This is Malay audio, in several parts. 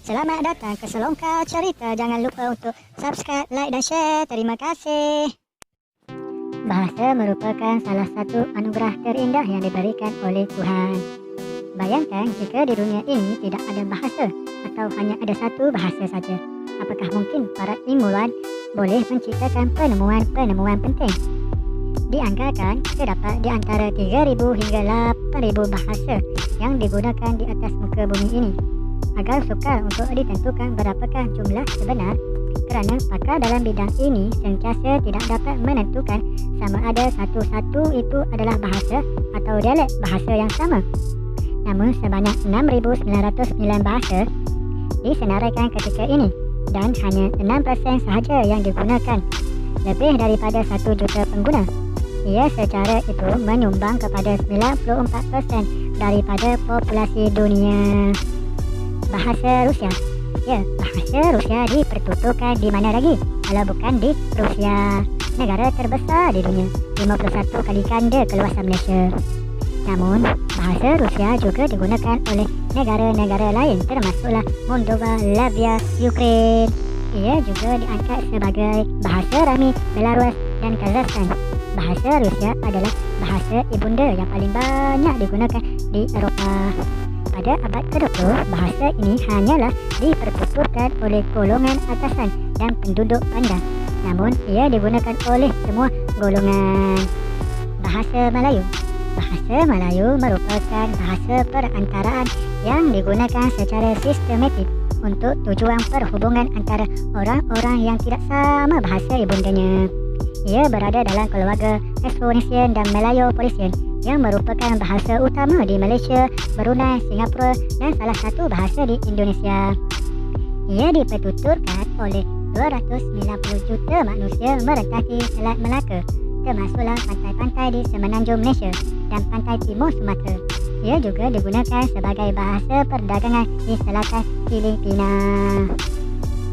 Selamat datang ke Selongkar Cerita. Jangan lupa untuk subscribe, like dan share. Terima kasih. Bahasa merupakan salah satu anugerah terindah yang diberikan oleh Tuhan. Bayangkan jika di dunia ini tidak ada bahasa atau hanya ada satu bahasa saja. Apakah mungkin para ilmuwan boleh menciptakan penemuan-penemuan penting? Dianggarkan terdapat di antara 3,000 hingga 8,000 bahasa yang digunakan di atas muka bumi ini. Agak sukar untuk ditentukan berapakah jumlah sebenar kerana pakar dalam bidang ini sentiasa tidak dapat menentukan sama ada satu-satu itu adalah bahasa atau dialek bahasa yang sama. Namun sebanyak 6,909 bahasa disenaraikan ketika ini dan hanya 6% sahaja yang digunakan. Lebih daripada 1 juta pengguna. Ia secara itu menyumbang kepada 94% daripada populasi dunia. Bahasa Rusia. Ya, bahasa Rusia dipertuturkan di mana lagi kalau bukan di Rusia, negara terbesar di dunia, 51 kali ganda keluasan Malaysia. Namun, bahasa Rusia juga digunakan oleh negara-negara lain termasuklah Moldova, Latvia, Ukraine. Ia juga diangkat sebagai bahasa rasmi Belarus dan Kazakhstan. Bahasa Rusia adalah bahasa ibunda yang paling banyak digunakan di Eropah. Pada abad ke-20, bahasa ini hanyalah dipertuturkan oleh golongan atasan dan penduduk bandar. Namun, ia digunakan oleh semua golongan. Bahasa Melayu. Bahasa Melayu merupakan bahasa perantaraan yang digunakan secara sistematik untuk tujuan perhubungan antara orang-orang yang tidak sama bahasa ibundanya. Ia berada dalam keluarga Austronesian dan Melayo-Polisian yang merupakan bahasa utama di Malaysia, Brunei, Singapura dan salah satu bahasa di Indonesia. Ia dipertuturkan oleh 290 juta manusia merentaki Selat Melaka, termasuklah pantai-pantai di semenanjung Malaysia dan pantai timur Sumatera. Ia juga digunakan sebagai bahasa perdagangan di selatan Filipina.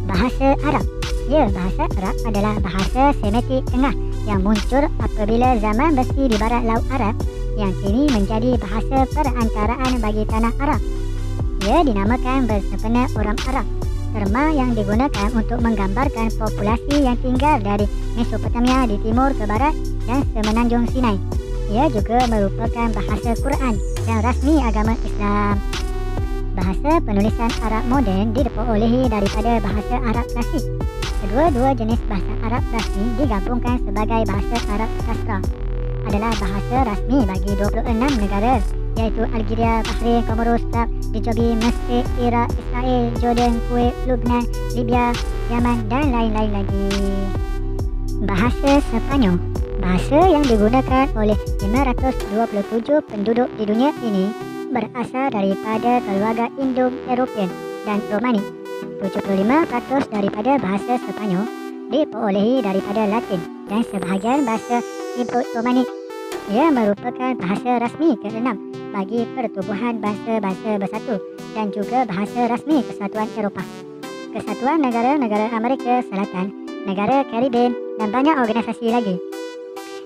Bahasa Arab. Ya, bahasa Arab adalah bahasa Semitik Tengah yang muncul apabila zaman besi di barat Laut Arab yang kini menjadi bahasa perantaraan bagi tanah Arab. Ia dinamakan bersepena orang Arab, terma yang digunakan untuk menggambarkan populasi yang tinggal dari Mesopotamia di timur ke barat dan semenanjung Sinai. Ia juga merupakan bahasa Quran dan rasmi agama Islam. Bahasa penulisan Arab moden diperolehi daripada bahasa Arab klasik. Kedua-dua jenis bahasa Arab rasmi digabungkan sebagai bahasa Arab sastra. Adalah bahasa rasmi bagi 26 negara iaitu Algeria, Bahrain, Comoros, Arab, Djibouti, Mesir, Iraq, Israel, Jordan, Kuwait, Lebanon, Libya, Yaman dan lain-lain lagi. Bahasa Sepanyol. Bahasa yang digunakan oleh 527 penduduk di dunia ini berasal daripada keluarga Indo-European dan Romani. 75% daripada bahasa Sepanyol diperolehi daripada Latin dan sebahagian bahasa Indo-Romani. Ia merupakan bahasa rasmi ke-6 bagi Pertubuhan Bahasa-Bahasa Bersatu dan juga bahasa rasmi Kesatuan Eropah, Kesatuan Negara-Negara Amerika Selatan, negara Caribbean dan banyak organisasi lagi.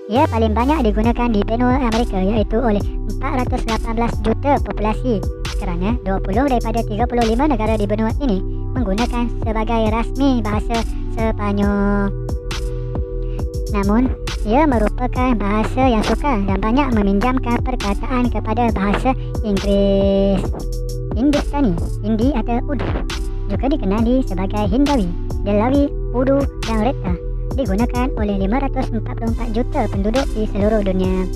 Ia paling banyak digunakan di benua Amerika iaitu oleh 418 juta populasi kerana 20 daripada 35 negara di benua ini menggunakan sebagai rasmi bahasa Sepanyol. Namun, ia merupakan bahasa yang sukar dan banyak meminjamkan perkataan kepada bahasa Inggeris. Hindustani, Hindi atau Urdu, juga dikenali sebagai Hindawi, Delawi, Urdu dan Reta, digunakan oleh 544 juta penduduk di seluruh dunia.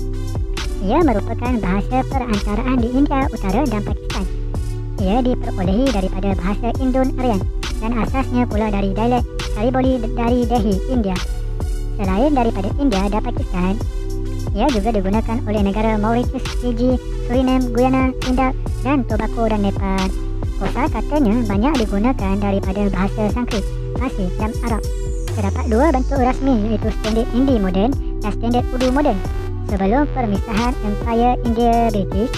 Ia merupakan bahasa perantaraan di India Utara dan Pakistan. Ia diperolehi daripada bahasa Indon-Aryan dan asasnya pula dari dialek Kariboli dari Delhi, India. Selain daripada India dan Pakistan, ia juga digunakan oleh negara Mauritius, Fiji, Suriname, Guyana, Trinidad dan Tobago dan Nepal. Kosa katanya banyak digunakan daripada bahasa Sanskrit, Parsi dan Arab. Terdapat dua bentuk rasmi iaitu standard Hindi moden dan standard Urdu moden. Sebelum permisahan Empire India British,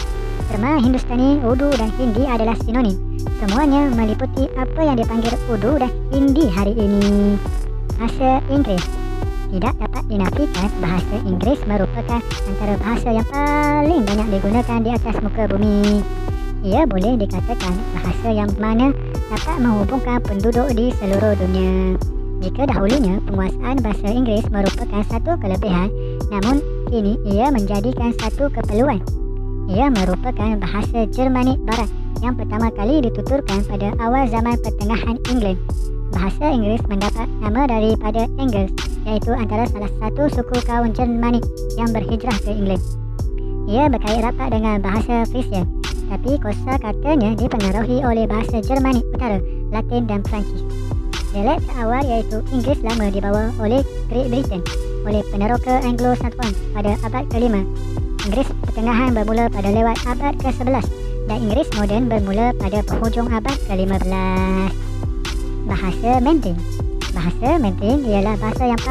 terma Hindustani, Urdu dan Hindi adalah sinonim. Semuanya meliputi apa yang dipanggil Urdu dan Hindi hari ini. Bahasa Inggeris. Tidak dapat dinafikan bahasa Inggeris merupakan antara bahasa yang paling banyak digunakan di atas muka bumi. Ia boleh dikatakan bahasa yang mana dapat menghubungkan penduduk di seluruh dunia. Jika dahulunya penguasaan bahasa Inggeris merupakan satu kelebihan, namun kini ia menjadikan satu keperluan. Ia merupakan bahasa Germanik Barat yang pertama kali dituturkan pada awal zaman pertengahan England. Bahasa Inggeris mendapat nama daripada Angles, iaitu antara salah satu suku kaum Germanik yang berhijrah ke England. Ia berkait rapat dengan bahasa Frisian, tapi kosakatanya dipengaruhi oleh bahasa Germanik Utara, Latin dan Perancis. Dialek awal iaitu Inggeris lama dibawa oleh Great Britain oleh peneroka Anglo-Saxon pada abad ke-5. Inggeris pertengahan bermula pada lewat abad ke-11 dan Inggeris moden bermula pada penghujung abad ke-15. Bahasa Mandarin. Bahasa Mandarin ialah bahasa yang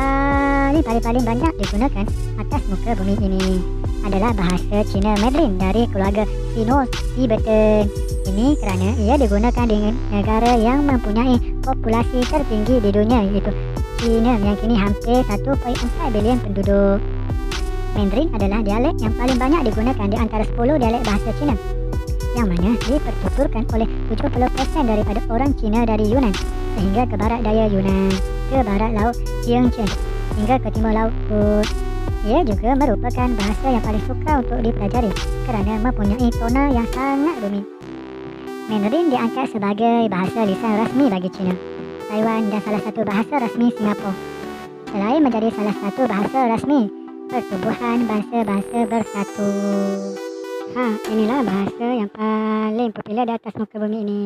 paling banyak digunakan atas muka bumi ini. Adalah bahasa Cina Mandarin dari keluarga Sino-Tibetan. Ini kerana ia digunakan di negara yang mempunyai populasi tertinggi di dunia, iaitu China yang kini hampir 1.4 bilion penduduk. Mandarin adalah dialek yang paling banyak digunakan di antara 10 dialek bahasa Cina, yang mana dipertuturkan oleh 70% daripada orang Cina dari Yunan sehingga ke barat daya Yunan, ke barat laut Yangtze hingga ke timur laut Kut. Ia juga merupakan bahasa yang paling sukar untuk dipelajari kerana mempunyai tona yang sangat rumit. Mandarin diangkat sebagai bahasa lisan rasmi bagi China, Taiwan dan salah satu bahasa rasmi Singapura. Selain menjadi salah satu bahasa rasmi, pertubuhan bangsa-bangsa bersatu. Inilah bahasa yang paling popular di atas muka bumi ini.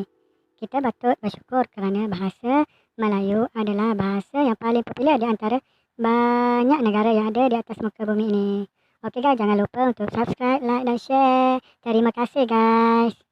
Kita patut bersyukur kerana bahasa Melayu adalah bahasa yang paling popular di antara banyak negara yang ada di atas muka bumi ini. Okey guys, jangan lupa untuk subscribe, like dan share. Terima kasih guys.